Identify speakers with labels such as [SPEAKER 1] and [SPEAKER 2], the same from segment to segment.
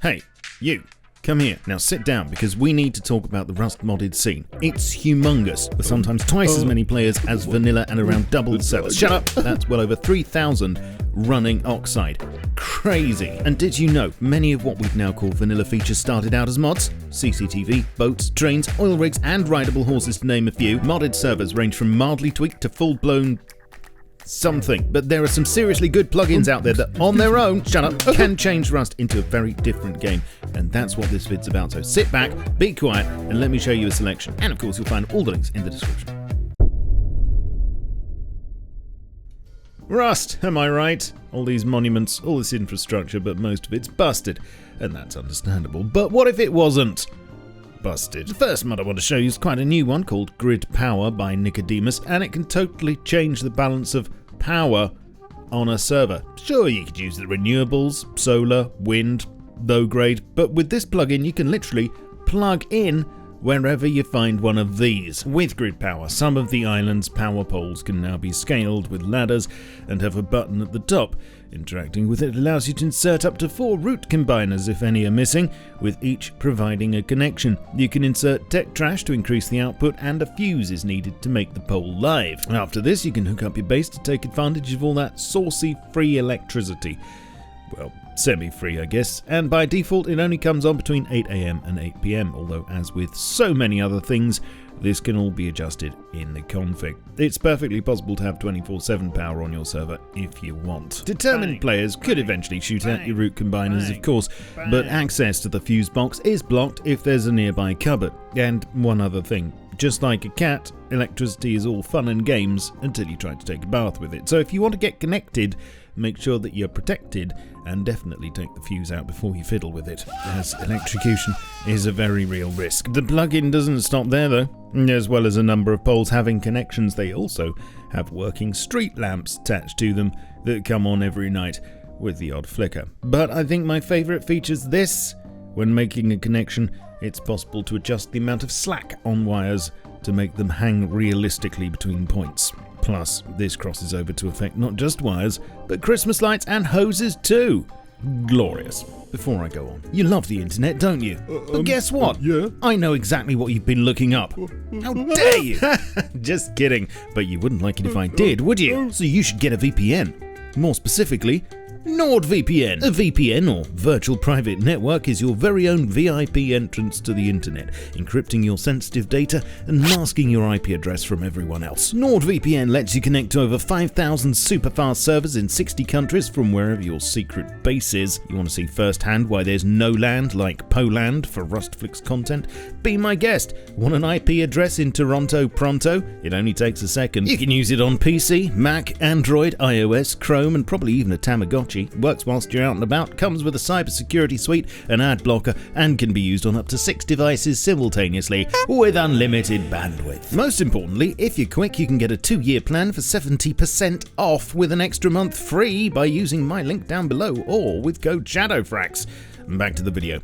[SPEAKER 1] Hey, you. Come here. Now sit down because we need to talk about the Rust modded scene. It's humongous, with sometimes twice as many players as vanilla and around double the servers. Shut up! That's well over 3,000 running Oxide. Crazy. And did you know many of what we'd now call vanilla features started out as mods? CCTV, boats, trains, oil rigs, and rideable horses to name a few. Modded servers range from mildly tweaked to full-blown something, but there are some seriously good plugins out there that on their own, shut up, can change Rust into a very different game, and that's what this vid's about. So sit back, be quiet, and let me show you a selection, and of course you'll find all the links in the description. Rust, am I right? All these monuments, all this infrastructure, but most of it's busted, and that's understandable. But what if it wasn't busted? The first mod I want to show you is quite a new one called Grid Power by Nikedemos, and it can totally change the balance of power on a server. Sure, you could use the renewables, solar, wind, low grade, but with this plugin you can literally plug in wherever you find one of these. With Grid Power, some of the island's power poles can now be scaled with ladders and have a button at the top. Interacting with it allows you to insert up to 4 root combiners if any are missing, with each providing a connection. You can insert tech trash to increase the output, and a fuse is needed to make the pole live. After this, you can hook up your base to take advantage of all that saucy free electricity. Well, semi-free, I guess, and by default it only comes on between 8 AM and 8 PM, although as with so many other things, this can all be adjusted in the config. It's perfectly possible to have 24/7 power on your server if you want. Determined players could eventually shoot out your root combiners, of course, but access to the fuse box is blocked if there's a nearby cupboard. And one other thing, just like a cat, electricity is all fun and games until you try to take a bath with it. So if you want to get connected, make sure that you're protected and definitely take the fuse out before you fiddle with it, as electrocution is a very real risk. The plugin doesn't stop there though. As well as a number of poles having connections, they also have working street lamps attached to them that come on every night with the odd flicker. But I think my favourite feature's this. When making a connection, it's possible to adjust the amount of slack on wires to make them hang realistically between points. Plus, this crosses over to affect not just wires, but Christmas lights and hoses too. Glorious. Before I go on, you love the internet, don't you? But guess what?
[SPEAKER 2] Yeah.
[SPEAKER 1] I know exactly what you've been looking up. How dare you? Just kidding. But you wouldn't like it if I did, would you? So you should get a VPN. More specifically, NordVPN. A VPN, or Virtual Private Network, is your very own VIP entrance to the internet, encrypting your sensitive data and masking your IP address from everyone else. NordVPN lets you connect to over 5,000 super-fast servers in 60 countries from wherever your secret base is. You want to see firsthand why there's no land like Poland for Rustflix content? Be my guest. Want an IP address in Toronto pronto? It only takes a second. You can use it on PC, Mac, Android, iOS, Chrome, and probably even a Tamagotchi. Works whilst you're out and about, comes with a cybersecurity suite, an ad blocker, and can be used on up to 6 devices simultaneously with unlimited bandwidth. Most importantly, if you're quick, you can get a 2-year plan for 70% off with an extra month free by using my link down below or with code SHADOWFRAX. Back to the video.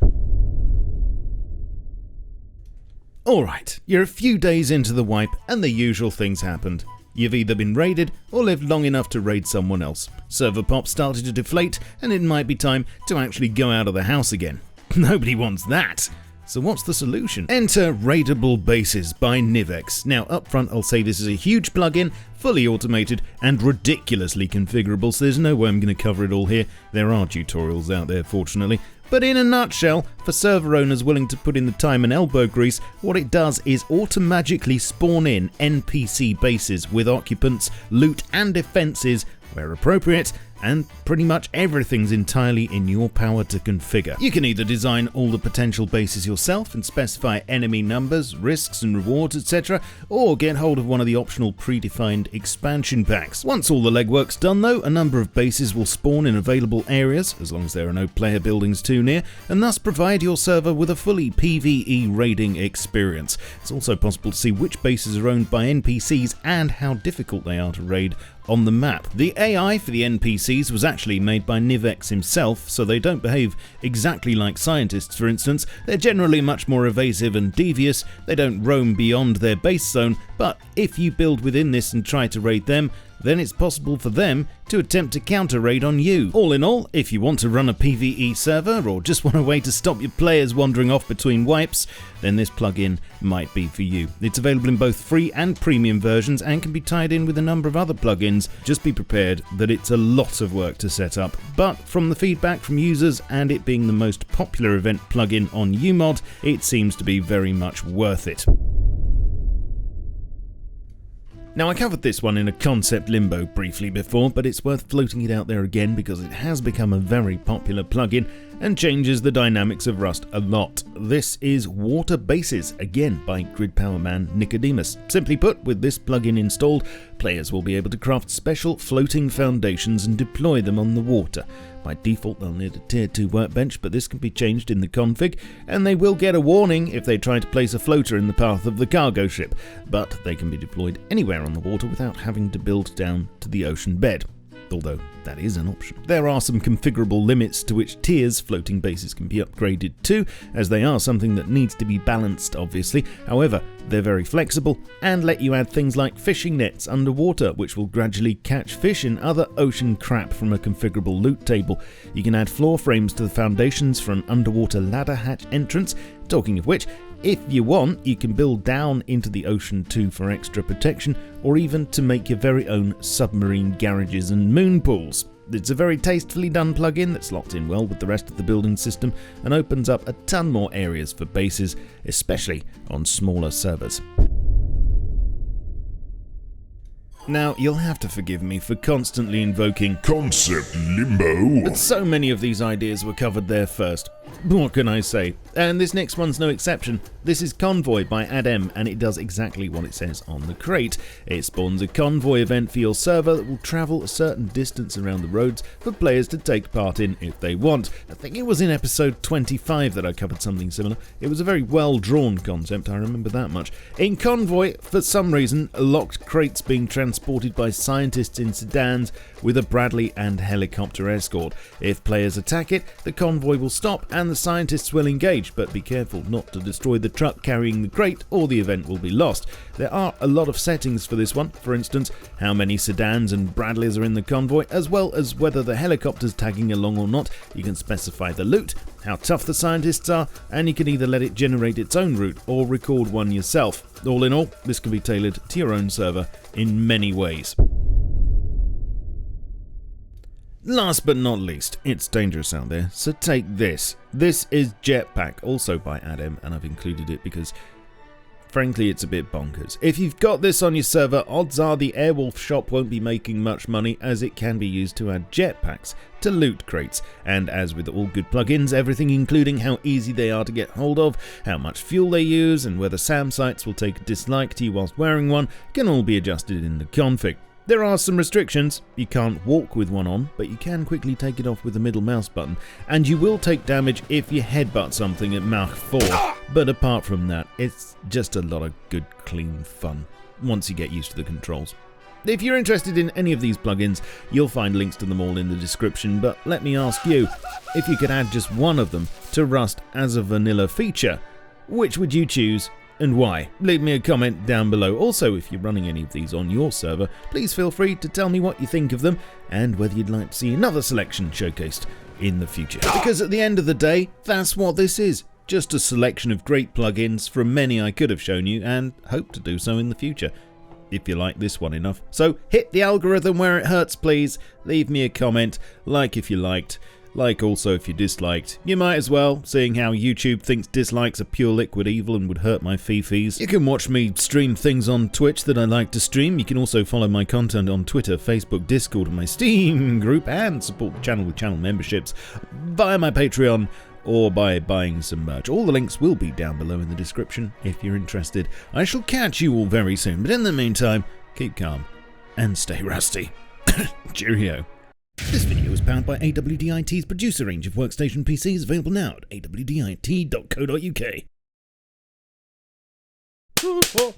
[SPEAKER 1] Alright, you're a few days into the wipe and the usual things happened. You've either been raided or lived long enough to raid someone else. Server pop started to deflate, and it might be time to actually go out of the house again. Nobody wants that. So what's the solution? Enter Raidable Bases by Nivex. Now up front I'll say this is a huge plugin, fully automated and ridiculously configurable, so there's no way I'm going to cover it all here. There are tutorials out there fortunately. But in a nutshell, for server owners willing to put in the time and elbow grease, what it does is automagically spawn in NPC bases with occupants, loot and defences where appropriate, and pretty much everything's entirely in your power to configure. You can either design all the potential bases yourself and specify enemy numbers, risks and rewards, etc., or get hold of one of the optional predefined expansion packs. Once all the legwork's done though, a number of bases will spawn in available areas, as long as there are no player buildings too near, and thus provide your server with a fully PvE raiding experience. It's also possible to see which bases are owned by NPCs and how difficult they are to raid on the map. The AI for the NPCs was actually made by Nivex himself, so they don't behave exactly like scientists, for instance. They're generally much more evasive and devious, they don't roam beyond their base zone, but if you build within this and try to raid them, then it's possible for them to attempt a counter-raid on you. All in all, if you want to run a PvE server or just want a way to stop your players wandering off between wipes, then this plugin might be for you. It's available in both free and premium versions and can be tied in with a number of other plugins. Just be prepared that it's a lot of work to set up, but from the feedback from users and it being the most popular event plugin on UMod, it seems to be very much worth it. Now, I covered this one in a concept limbo briefly before, but it's worth floating it out there again because it has become a very popular plugin and changes the dynamics of Rust a lot. This is Water Bases, again by Grid Power man Nikedemos. Simply put, with this plugin installed, players will be able to craft special floating foundations and deploy them on the water. By default, they'll need a tier 2 workbench, but this can be changed in the config, and they will get a warning if they try to place a floater in the path of the cargo ship, but they can be deployed anywhere on the water without having to build down to the ocean bed. Although that is an option. There are some configurable limits to which tiers floating bases can be upgraded to, as they are something that needs to be balanced obviously. However, they're very flexible and let you add things like fishing nets underwater, which will gradually catch fish and other ocean crap from a configurable loot table. You can add floor frames to the foundations for an underwater ladder hatch entrance. Talking of which, if you want, you can build down into the ocean too for extra protection, or even to make your very own submarine garages and moon pools. It's a very tastefully done plugin that's locked in well with the rest of the building system and opens up a ton more areas for bases, especially on smaller servers. Now, you'll have to forgive me for constantly invoking concept limbo, but so many of these ideas were covered there first. What can I say? And this next one's no exception. This is Convoy by Adem, and it does exactly what it says on the crate. It spawns a convoy event for your server that will travel a certain distance around the roads for players to take part in if they want. I think it was in episode 25 that I covered something similar. It was a very well-drawn concept, I remember that much. In Convoy, for some reason, locked crates being transported by scientists in sedans with a Bradley and helicopter escort. If players attack it, the convoy will stop and the scientists will engage, but be careful not to destroy the truck carrying the crate or the event will be lost. There are a lot of settings for this one, for instance, how many sedans and Bradleys are in the convoy, as well as whether the helicopter's tagging along or not. You can specify the loot, how tough the scientists are, and you can either let it generate its own route or record one yourself. All in all, this can be tailored to your own server in many ways. Last but not least, it's dangerous out there, so take this. This is Jetpack, also by Adem, and I've included it because, frankly, it's a bit bonkers. If you've got this on your server, odds are the Airwolf shop won't be making much money, as it can be used to add jetpacks to loot crates. And as with all good plugins, everything including how easy they are to get hold of, how much fuel they use, and whether SAM sites will take a dislike to you whilst wearing one, can all be adjusted in the config. There are some restrictions. You can't walk with one on, but you can quickly take it off with the middle mouse button, and you will take damage if you headbutt something at Mach 4. But apart from that, it's just a lot of good, clean fun once you get used to the controls. If you're interested in any of these plugins, you'll find links to them all in the description, but let me ask you, if you could add just one of them to Rust as a vanilla feature, which would you choose? And why? Leave me a comment down below. Also, if you're running any of these on your server, please feel free to tell me what you think of them and whether you'd like to see another selection showcased in the future. Because at the end of the day, that's what this is. Just a selection of great plugins from many I could have shown you and hope to do so in the future, if you like this one enough. So hit the algorithm where it hurts, please. Leave me a comment, like if you liked. Like also if you disliked. You might as well, seeing how YouTube thinks dislikes are pure liquid evil and would hurt my fee-fees. You can watch me stream things on Twitch that I like to stream. You can also follow my content on Twitter, Facebook, Discord, and my Steam group, and support the channel with channel memberships via my Patreon or by buying some merch. All the links will be down below in the description if you're interested. I shall catch you all very soon, but in the meantime, keep calm and stay rusty. Cheerio. This video is powered by AWDIT's producer range of workstation PCs, available now at awdit.co.uk.